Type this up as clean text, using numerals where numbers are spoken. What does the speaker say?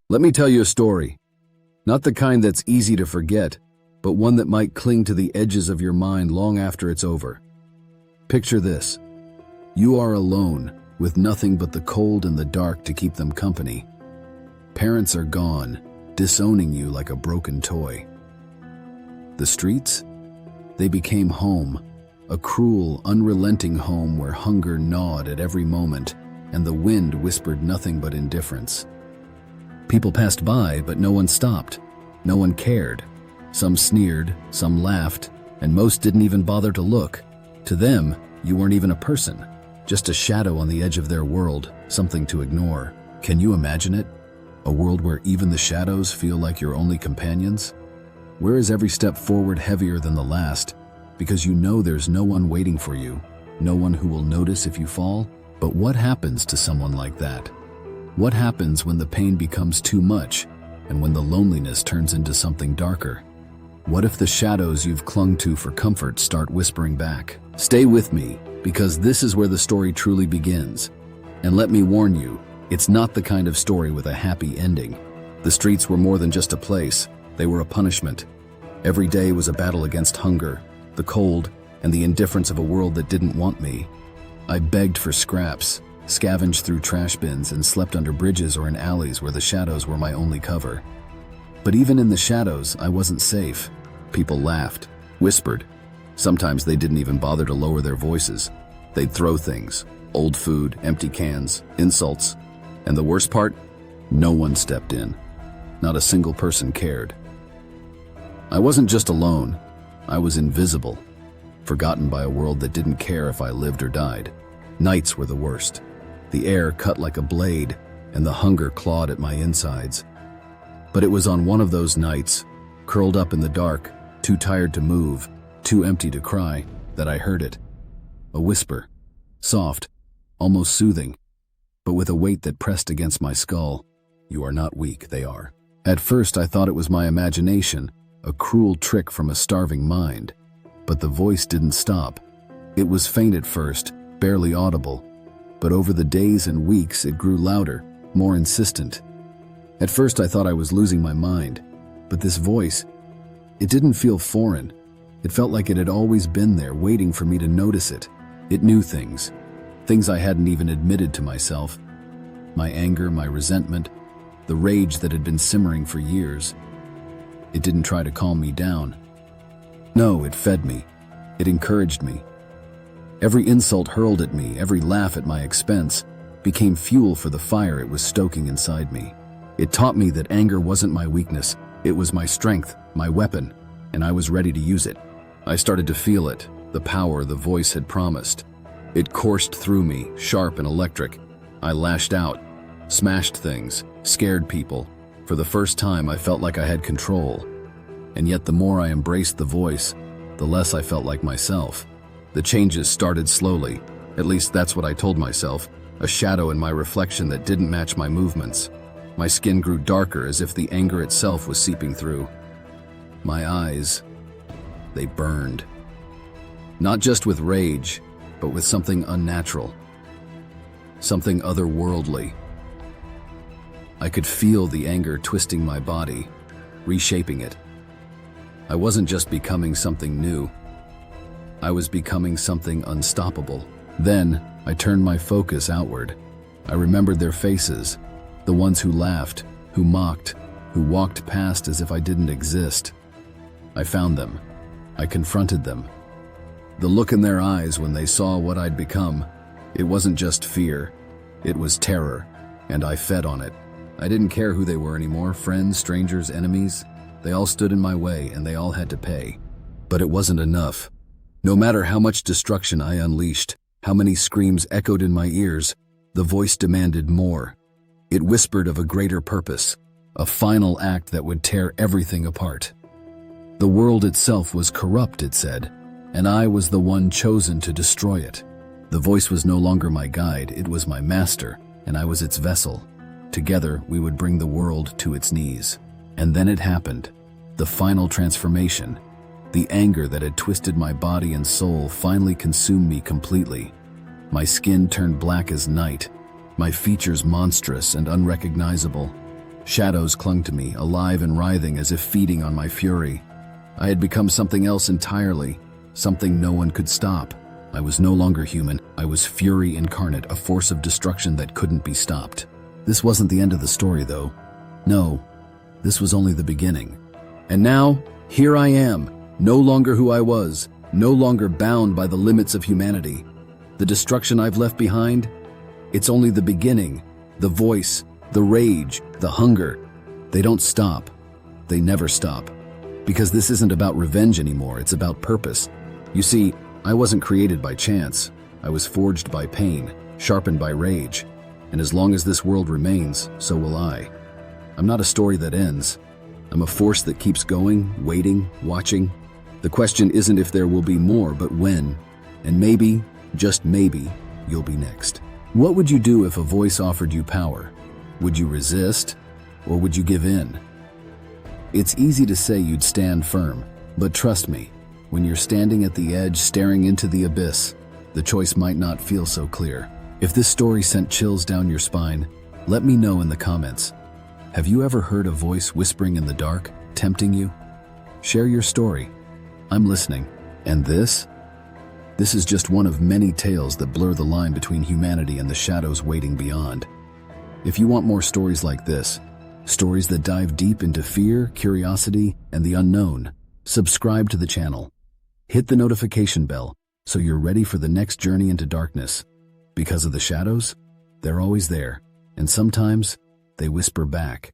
Let me tell you a story. Not the kind that's easy to forget, but one that might cling to the edges of your mind long after it's over. Picture this. You are alone, with nothing but the cold and the dark to keep them company. Parents are gone, disowning you like a broken toy. The streets? They became home, a cruel, unrelenting home where hunger gnawed at every moment, and the wind whispered nothing but indifference. People passed by, but no one stopped. No one cared. Some sneered, some laughed, and most didn't even bother to look. To them, you weren't even a person, just a shadow on the edge of their world, something to ignore. Can you imagine it? A world where even the shadows feel like your only companions? Where is every step forward heavier than the last? Because you know there's no one waiting for you, no one who will notice if you fall? But what happens to someone like that? What happens when the pain becomes too much, and when the loneliness turns into something darker? What if the shadows you've clung to for comfort start whispering back? Stay with me, because this is where the story truly begins. And let me warn you, it's not the kind of story with a happy ending. The streets were more than just a place, they were a punishment. Every day was a battle against hunger, the cold, and the indifference of a world that didn't want me. I begged for scraps, scavenged through trash bins, and slept under bridges or in alleys where the shadows were my only cover. But even in the shadows, I wasn't safe. People laughed, whispered. Sometimes they didn't even bother to lower their voices. They'd throw things, old food, empty cans, insults. And the worst part? No one stepped in. Not a single person cared. I wasn't just alone. I was invisible, forgotten by a world that didn't care if I lived or died. Nights were the worst. The air cut like a blade, and the hunger clawed at my insides. But it was on one of those nights, curled up in the dark, too tired to move, too empty to cry, that I heard it. A whisper, soft, almost soothing, but with a weight that pressed against my skull. You are not weak, they are. At first I thought it was my imagination, a cruel trick from a starving mind. But the voice didn't stop. It was faint at first, barely audible. But over the days and weeks it grew louder, more insistent. At first I thought I was losing my mind, but this voice, it didn't feel foreign. It felt like it had always been there, waiting for me to notice it. It knew things I hadn't even admitted to myself. My anger, my resentment, the rage that had been simmering for years. It didn't try to calm me down. No, it fed me. It encouraged me. Every insult hurled at me, every laugh at my expense, became fuel for the fire it was stoking inside me. It taught me that anger wasn't my weakness, it was my strength, my weapon, and I was ready to use it. I started to feel it, the power the voice had promised. It coursed through me, sharp and electric. I lashed out, smashed things, scared people. For the first time, I felt like I had control. And yet the more I embraced the voice, the less I felt like myself. The changes started slowly, at least that's what I told myself, a shadow in my reflection that didn't match my movements. My skin grew darker as if the anger itself was seeping through. My eyes, they burned. Not just with rage, but with something unnatural. Something otherworldly. I could feel the anger twisting my body, reshaping it. I wasn't just becoming something new. I was becoming something unstoppable. Then, I turned my focus outward. I remembered their faces, the ones who laughed, who mocked, who walked past as if I didn't exist. I found them. I confronted them. The look in their eyes when they saw what I'd become, it wasn't just fear, it was terror, and I fed on it. I didn't care who they were anymore, friends, strangers, enemies. They all stood in my way, and they all had to pay. But it wasn't enough. No matter how much destruction I unleashed, how many screams echoed in my ears, the voice demanded more. It whispered of a greater purpose, a final act that would tear everything apart. The world itself was corrupt, it said, and I was the one chosen to destroy it. The voice was no longer my guide, it was my master, and I was its vessel. Together, we would bring the world to its knees. And then it happened. The final transformation. The anger that had twisted my body and soul finally consumed me completely. My skin turned black as night, my features monstrous and unrecognizable. Shadows clung to me, alive and writhing as if feeding on my fury. I had become something else entirely, something no one could stop. I was no longer human. I was fury incarnate, a force of destruction that couldn't be stopped. This wasn't the end of the story, though. No, this was only the beginning. And now, here I am, no longer who I was, no longer bound by the limits of humanity. The destruction I've left behind, it's only the beginning. The voice, the rage, the hunger, they don't stop. They never stop. Because this isn't about revenge anymore, it's about purpose. You see, I wasn't created by chance. I was forged by pain, sharpened by rage. And as long as this world remains, so will I. I'm not a story that ends. I'm a force that keeps going, waiting, watching. The question isn't if there will be more, but when. And maybe, just maybe, you'll be next. What would you do if a voice offered you power? Would you resist, or would you give in? It's easy to say you'd stand firm, but trust me, when you're standing at the edge staring into the abyss, the choice might not feel so clear. If this story sent chills down your spine, let me know in the comments. Have you ever heard a voice whispering in the dark, tempting you? Share your story. I'm listening. And this? This is just one of many tales that blur the line between humanity and the shadows waiting beyond. If you want more stories like this, stories that dive deep into fear, curiosity, and the unknown, subscribe to the channel. Hit the notification bell so you're ready for the next journey into darkness. Because of the shadows, they're always there, and sometimes they whisper back.